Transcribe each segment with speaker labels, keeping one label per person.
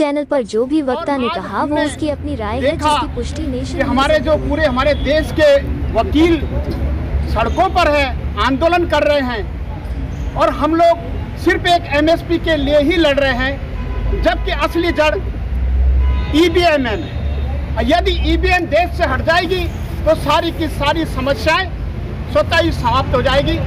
Speaker 1: Channel पर जो भी वक्ता ने कहा वो उसकी अपनी राय है, जिसकी पुष्टि नेशन
Speaker 2: हमारे जो पूरे हमारे देश के वकील सड़कों पर है, आंदोलन कर रहे हैं और हम लोग सिर्फ एक एमएसपी के लिए ही लड़ रहे हैं, जबकि असली जड़ ईवीएम है। यदि ईवीएम देश से हट जाएगी तो सारी की सारी समस्याएं स्वतः ही समाप्त हो जाएगी,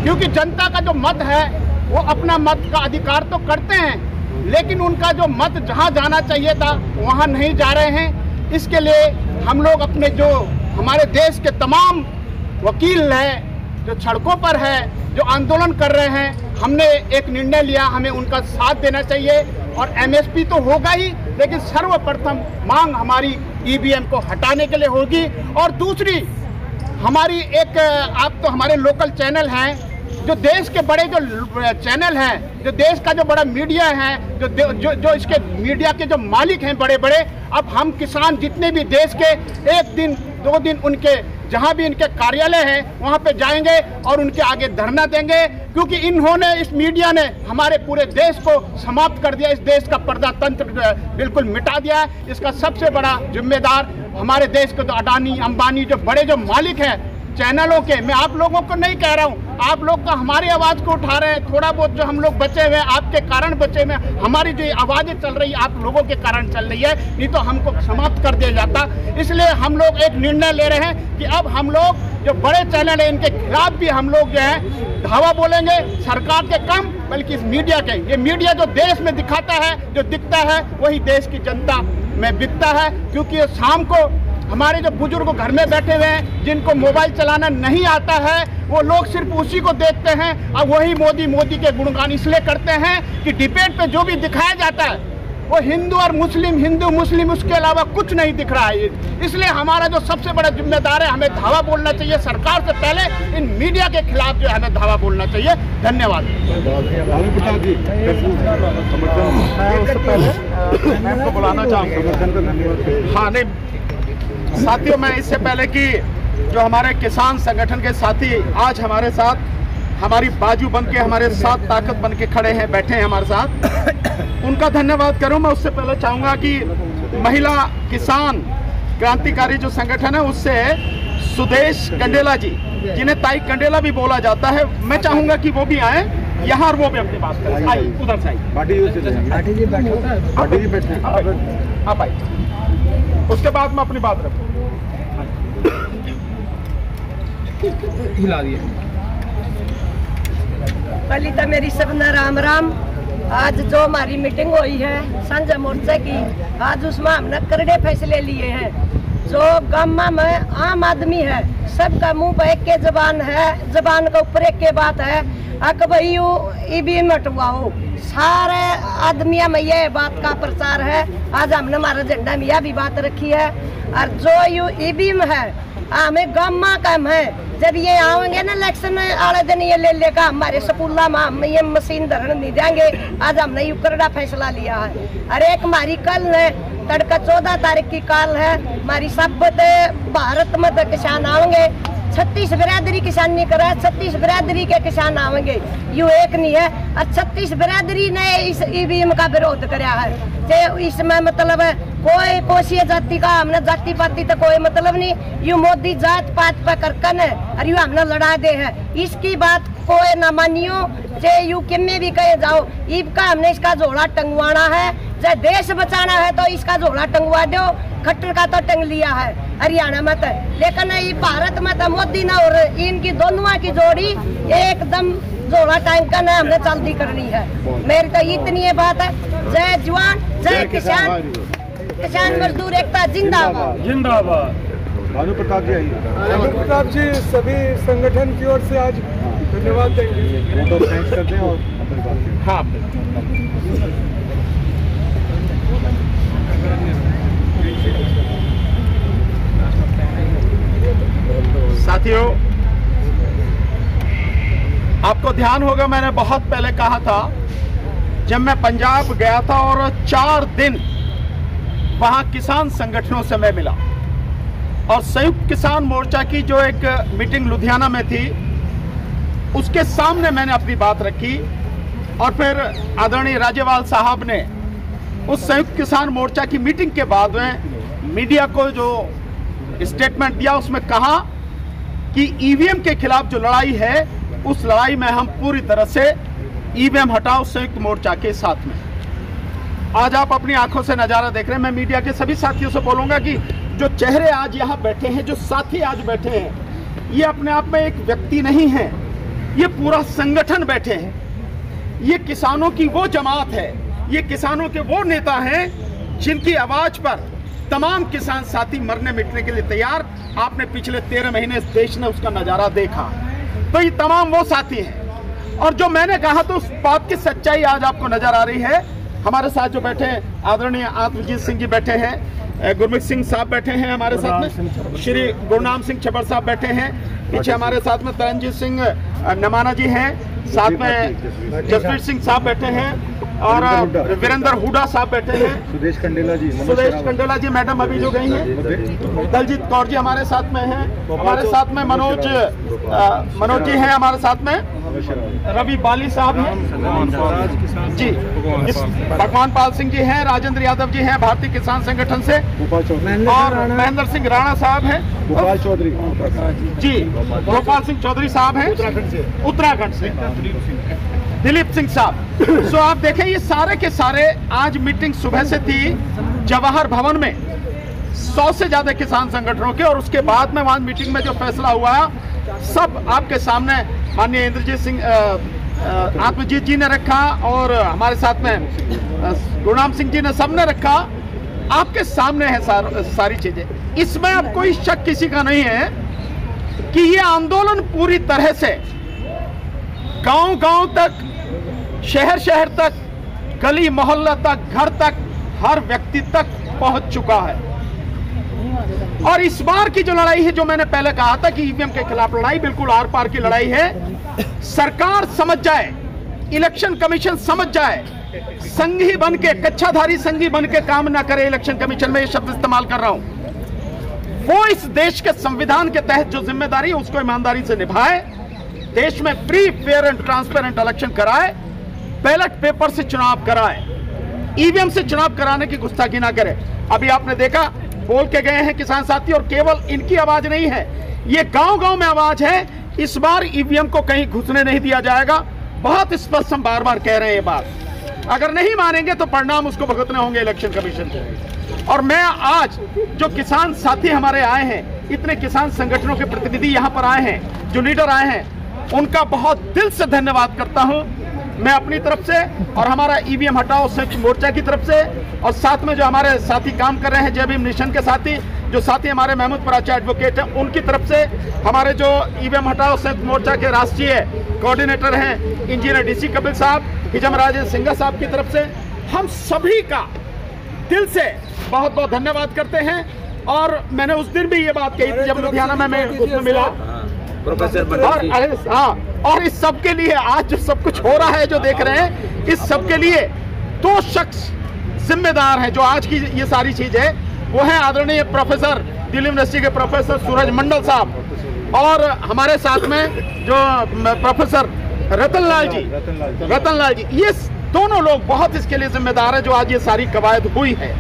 Speaker 2: क्योंकि जनता का जो मत है वो अपना मत का अधिकार तो करते हैं, लेकिन उनका जो मत जहां जाना चाहिए था वहां नहीं जा रहे हैं। इसके लिए हम लोग अपने जो हमारे देश के तमाम वकील हैं जो सड़कों पर है, जो आंदोलन कर रहे हैं, हमने एक निर्णय लिया, हमें उनका साथ देना चाहिए। और एमएसपी तो होगा ही, लेकिन सर्वप्रथम मांग हमारी ईवीएम को हटाने के लिए होगी। और दूसरी हमारी एक, आप तो हमारे लोकल चैनल हैं, जो देश के बड़े जो चैनल हैं, जो देश का जो बड़ा मीडिया है, जो इसके मीडिया के जो मालिक हैं बड़े बड़े, अब हम किसान जितने भी देश के 1 दिन 2 दिन उनके जहां भी इनके कार्यालय है वहां पे जाएंगे और उनके आगे धरना देंगे, क्योंकि इन्होंने, इस मीडिया ने हमारे पूरे देश को समाप्त कर दिया, इस देश का प्रजातंत्र बिल्कुल मिटा दिया। इसका सबसे बड़ा जिम्मेदार हमारे देश के तो अडानी अंबानी जो बड़े जो मालिक हैं चैनलों के। मैं आप लोगों को नहीं कह रहा हूँ, आप लोग तो हमारी आवाज़ को उठा रहे हैं, थोड़ा बहुत जो हम लोग बचे हुए हैं आपके कारण बचे हुए हैं, हमारी जो आवाज़ें चल रही है आप लोगों के कारण चल रही है, नहीं तो हमको समाप्त कर दिया जाता। इसलिए हम लोग एक निर्णय ले रहे हैं कि अब हम लोग जो बड़े चैनल है इनके खिलाफ भी हम लोग जो है धावा बोलेंगे, सरकार के कम बल्कि इस मीडिया के। ये मीडिया जो देश में दिखाता है, जो दिखता है, वही देश की जनता में बिकता है, क्योंकि शाम को हमारे जो बुजुर्ग घर में बैठे हुए हैं, जिनको मोबाइल चलाना नहीं आता है, वो लोग सिर्फ उसी को देखते हैं और वही मोदी के गुणगान इसलिए करते हैं कि डिबेट पे जो भी दिखाया जाता है वो हिंदू और मुस्लिम, हिंदू मुस्लिम, उसके अलावा कुछ नहीं दिख रहा है। इसलिए हमारा जो सबसे बड़ा जिम्मेदार है, हमें धावा बोलना चाहिए सरकार से पहले, इन मीडिया के खिलाफ जो है हमें धावा बोलना चाहिए। धन्यवाद। मैं बुलाना चाहूँगा। हाँ नहीं साथियों, मैं इससे पहले कि जो हमारे किसान संगठन के साथी आज हमारे साथ, हमारी बाजू बन के, हमारे साथ ताकत बन के खड़े हैं, बैठे हैं हमारे साथ, उनका धन्यवाद करूं। मैं उससे पहले चाहूँगा कि महिला किसान क्रांतिकारी जो संगठन है उससे सुदेश कंडेला जी, जिन्हें ताई कंडेला भी बोला जाता है, मैं चाहूँगा कि वो भी आए यहाँ और वो भी अपनी बात करें। आइए उधर से आप आइए, उसके बाद मैं अपनी बात रखूँ। हिला दिए।
Speaker 3: पहली तो मेरी सबना राम राम। आज जो हमारी मीटिंग हुई है संजय मोर्चा की, आज उसमें हमने करड़े फैसले लिए हैं। जो गामा में आम आदमी है सबका मुंह पे एक के जबान है, जबान के ऊपर एक के बात है, अक भाई ईवीएम हटवाओ। सारे आदमियों में यह बात का प्रचार है। आज हमने हमारे झंडा में यह भी बात रखी है। और जो यू ईवीएम है हमें गामा काम है, जब ये आएंगे ना इलेक्शन वाले दिन ये ले लेगा हमारे स्कूला में, हम ये मशीन धरन नहीं देंगे। आज हमने यू करड़ा फैसला लिया है। अरे एक हमारी कल है तड़का 14 तारीख की कल है, हमारी सब भारत में तो किसान आएंगे, 36 बिरादरी किसान नहीं करा, 36 बिरादरी के किसान आएंगे, यू एक नहीं है। और 36 बिरादरी ने इस ईवीएम का विरोध कराया है। इसमें मतलब कोई कोसी जाति का हमने जाति पाति तो कोई मतलब नहीं, यू मोदी जात पात पर करकन है और यू हमने लड़ा दे है। इसकी बात कोई ना मानियो, चाहे यू किन्ने भी कहे जाओ, ईब का हमने इसका झोला टंगवाना है। चाहे देश बचाना है तो इसका झोला टंगवा दो, खट्टर का तो टंग लिया है हरियाणा में तो, लेकिन ये भारत में तो मोदी ना और इनकी दोनों की जोड़ी एकदम जोड़ा टाइम का ना हमने जल्दी करनी है। मेरी तो इतनी है बात है। जय जवान जय किसान, किसान मजदूर एकता जिंदाबाद
Speaker 4: जिंदाबाद।
Speaker 5: भानु प्रताप जी आइए। भानु प्रताप जी सभी संगठन की ओर से आज धन्यवाद देंगे, तो थैंक्स करते हैं। और हाँ
Speaker 2: साथियों, आपको ध्यान होगा मैंने बहुत पहले कहा था, जब मैं पंजाब गया था और 4 दिन वहां किसान संगठनों से मैं मिला और संयुक्त किसान मोर्चा की जो एक मीटिंग लुधियाना में थी उसके सामने मैंने अपनी बात रखी। और फिर आदरणीय राज्यपाल साहब ने उस संयुक्त किसान मोर्चा की मीटिंग के बाद में मीडिया को जो स्टेटमेंट दिया उसमें कहा कि ईवीएम के खिलाफ जो लड़ाई है उस लड़ाई में हम पूरी तरह से ईवीएम हटाओ संयुक्त मोर्चा के साथ में। आज आप अपनी आंखों से नजारा देख रहे हैं। मैं मीडिया के सभी साथियों से बोलूंगा कि जो चेहरे आज यहाँ बैठे हैं, जो साथी आज बैठे हैं, ये अपने आप में एक व्यक्ति नहीं है, ये पूरा संगठन बैठे हैं। ये किसानों की वो जमात है, ये किसानों के वो नेता हैं जिनकी आवाज पर तमाम किसान साथी मरने मिटने के लिए तैयार। आपने पिछले 13 महीने इस देश ने उसका नजारा देखा। तो ये तमाम वो साथी हैं और जो मैंने कहा तो उस बात की सच्चाई आज आपको नजर आ रही है। हमारे साथ जो बैठे हैं आदरणीय आत्मजीत सिंह जी बैठे हैं, गुरमीत सिंह साहब बैठे हैं हमारे साथ में, श्री गुरनाम सिंह छबर साहब बैठे हैं, पीछे हमारे साथ में तरनजीत सिंह नमाना जी हैं, साथ में जसवीर सिंह साहब बैठे हैं और वीरेंद्र हुडा साहब बैठे हैं, सुदेश कंडेला जी मैडम अभी जो गई हैं, दलजीत कौर जी हमारे साथ में हैं, हमारे साथ में मनोज जी हैं, हमारे साथ में रवि बाली साहब हैं जी, भगवान पाल सिंह जी हैं, राजेंद्र यादव जी हैं भारतीय किसान संगठन से, और महेंद्र सिंह राणा साहब हैं, गोपाल चौधरी जी, गोपाल सिंह चौधरी साहब हैं उत्तराखंड से, दिलीप सिंह साहब। सो आप देखें ये सारे के सारे आज मीटिंग सुबह से थी जवाहर भवन में 100 से ज्यादा किसान संगठनों के, और उसके बाद में वहां मीटिंग में जो फैसला हुआ सब आपके सामने माननीय इंद्रजीत सिंह आत्मजीत जी ने रखा और हमारे साथ में गुरनाम सिंह जी ने सबने रखा। आपके सामने है सारी चीजें। इसमें अब कोई शक किसी का नहीं है कि ये आंदोलन पूरी तरह से गांव-गांव तक, शहर तक, गली मोहल्ला तक, घर तक, हर व्यक्ति तक पहुंच चुका है। और इस बार की जो लड़ाई है, जो मैंने पहले कहा था कि ईवीएम के खिलाफ लड़ाई बिल्कुल आर पार की लड़ाई है। सरकार समझ जाए, इलेक्शन कमीशन समझ जाए, संघी बन के, कच्छाधारी संघी बन के काम ना करे इलेक्शन कमीशन में, ये शब्द इस्तेमाल कर रहा हूं। वो इस देश के संविधान के तहत जो जिम्मेदारी है उसको ईमानदारी से निभाए, देश में free, fair and transparent election कराए, बैलेट पेपर से चुनाव कराए, ईवीएम से चुनाव कराने की गुस्ताखी ना करे। अभी आपने देखा बोल के गए हैं किसान साथी, और केवल इनकी आवाज नहीं है, ये गांव-गांव में आवाज है। इस बार ईवीएम को कहीं घुसने नहीं दिया जाएगा। बहुत स्पष्ट हम बार-बार कह रहे हैं ये बात। अगर नहीं मानेंगे तो परिणाम उसको भुगतने होंगे इलेक्शन कमीशन को। और मैं आज जो किसान साथी हमारे आए हैं, इतने किसान संगठनों के प्रतिनिधि यहाँ पर आए हैं, जो लीडर आए हैं, उनका बहुत दिल से धन्यवाद करता हूं मैं अपनी तरफ से और हमारा ईवीएम हटाओ संयुक्त मोर्चा की तरफ से, और साथ में जो हमारे साथी काम कर रहे हैं जय भीम मिशन के साथी, जो साथी हमारे महमूद पराचा एडवोकेट हैं, उनकी तरफ से, हमारे जो ईवीएम हटाओ संयुक्त मोर्चा के राष्ट्रीय कोऑर्डिनेटर हैं इंजीनियर डीसी कपिल साहब, हिजम राजेंद्र सिंघा साहब की तरफ से, हम सभी का दिल से बहुत बहुत धन्यवाद करते हैं। और मैंने उस दिन भी ये बात कही थी जब लुधियाना में मैं उसमें मिला, और इस सब के लिए आज जो सब कुछ हो रहा है, जो देख रहे हैं, इस सब के लिए 2 शख्स जिम्मेदार हैं। जो आज की ये सारी चीज है वो है आदरणीय प्रोफेसर दिल्ली यूनिवर्सिटी के प्रोफेसर सूरज मंडल साहब, और हमारे साथ में जो प्रोफेसर रतनलाल जी, ये दोनों लोग बहुत इसके लिए जिम्मेदार है जो आज ये सारी कवायद हुई है।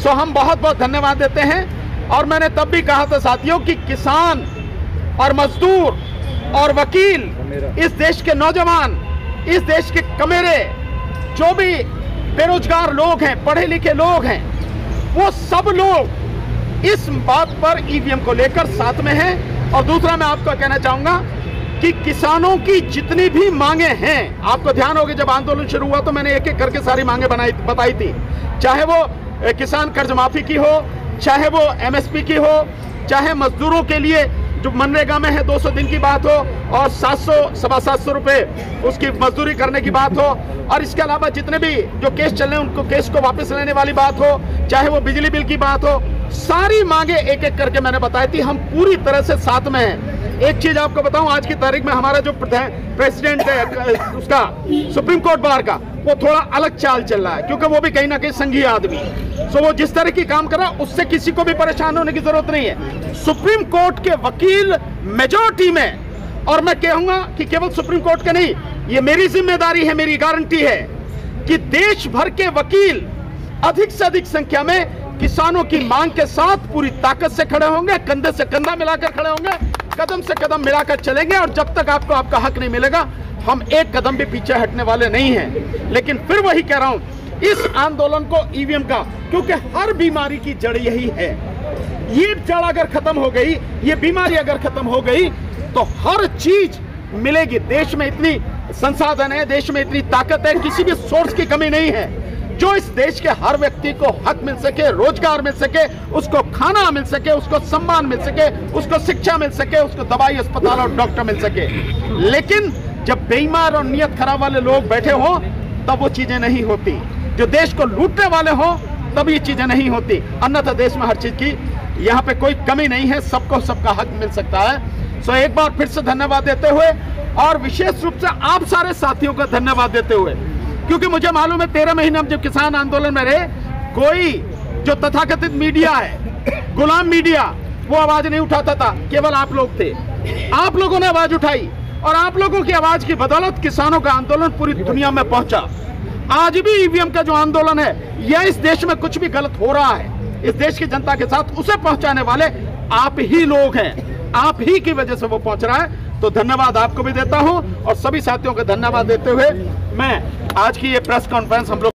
Speaker 2: सो हम बहुत बहुत धन्यवाद देते हैं। और मैंने तब भी कहा था साथियों कि किसान और मजदूर और वकील, इस देश के नौजवान, इस देश के कमेरे, जो भी बेरोजगार लोग हैं, पढ़े लिखे लोग हैं, वो सब लोग इस बात पर ईवीएम को लेकर साथ में हैं। और दूसरा मैं आपको कहना चाहूंगा कि किसानों की जितनी भी मांगे हैं, आपको ध्यान होगा जब आंदोलन शुरू हुआ तो मैंने एक एक करके सारी मांगे बताई थी, चाहे वो किसान कर्ज माफी की हो, चाहे वो एमएसपी की हो, चाहे मजदूरों के लिए जो मनरेगा में है 200 दिन की बात हो और 700-750 रुपए उसकी मजदूरी करने की बात हो, और इसके अलावा जितने भी जो केस चल रहे हैं उनको केस को वापस लेने वाली बात हो, चाहे वो बिजली बिल की बात हो, सारी मांगे एक एक करके मैंने बताई थी। हम पूरी तरह से साथ में हैं। एक चीज आपको बताऊं, आज की तारीख में हमारा जो प्रेसिडेंट है उसका सुप्रीम कोर्ट बार का, वो थोड़ा अलग चाल चल रहा है, क्योंकि वो भी कहीं ना कहीं संघीय आदमी है। सो वो जिस तरह की काम कर रहा है उससे किसी को भी परेशान होने की जरूरत नहीं है। सुप्रीम कोर्ट के वकील मेजॉरिटी में, और मैं कहूंगा कि केवल सुप्रीम कोर्ट के नहीं, ये मेरी जिम्मेदारी है, मेरी गारंटी है कि देश भर के वकील अधिक से अधिक संख्या में किसानों की मांग के साथ पूरी ताकत से खड़े होंगे, कंधे से कंधा मिलाकर खड़े होंगे, कदम से कदम मिलाकर चलेंगे। और जब तक आपको आपका हक नहीं मिलेगा, हम एक कदम भी पीछे हटने वाले नहीं हैं। लेकिन फिर वही कह रहा हूं, इस आंदोलन को ईवीएम का, क्योंकि हर बीमारी की जड़ यही है। ये जड़ अगर खत्म हो गई, ये बीमारी अगर खत्म हो गई, तो हर चीज मिलेगी। देश में इतनी संसाधन है, देश में इतनी ताकत है, किसी भी सोर्स की कमी नहीं है। जो इस देश के हर व्यक्ति को हक मिल सके, रोजगार मिल सके, उसको खाना मिल सके, उसको सम्मान मिल सके, उसको शिक्षा मिल सके, उसको दवाई, अस्पताल और डॉक्टर मिल सके। लेकिन जब बेईमान और नियत खराब वाले लोग बैठे हों, तब वो चीजें नहीं होती। जो देश को लूटने वाले हों, तब ये चीजें नहीं होती। अन्यथा देश में हर चीज की यहाँ पे कोई कमी नहीं है, सबको सबका हक मिल सकता है। सो एक बार फिर से धन्यवाद देते हुए, और विशेष रूप से आप सारे साथियों का धन्यवाद देते हुए, क्योंकि मुझे मालूम है 13 महीने हम जब किसान आंदोलन में रहे, कोई जो तथाकथित मीडिया है, गुलाम मीडिया, वो आवाज नहीं उठाता था। केवल आप लोग थे, आप लोगों ने आवाज उठाई, और आप लोगों की आवाज की बदौलत किसानों का आंदोलन पूरी दुनिया में पहुंचा। आज भी ईवीएम का जो आंदोलन है, यह इस देश में कुछ भी गलत हो रहा है, इस देश की जनता के साथ, उसे पहुंचाने वाले आप ही लोग हैं। आप ही की वजह से वो पहुंच रहा है। तो धन्यवाद आपको भी देता हूं, और सभी साथियों को धन्यवाद देते हुए मैं आज की ये प्रेस कॉन्फ्रेंस हम लोग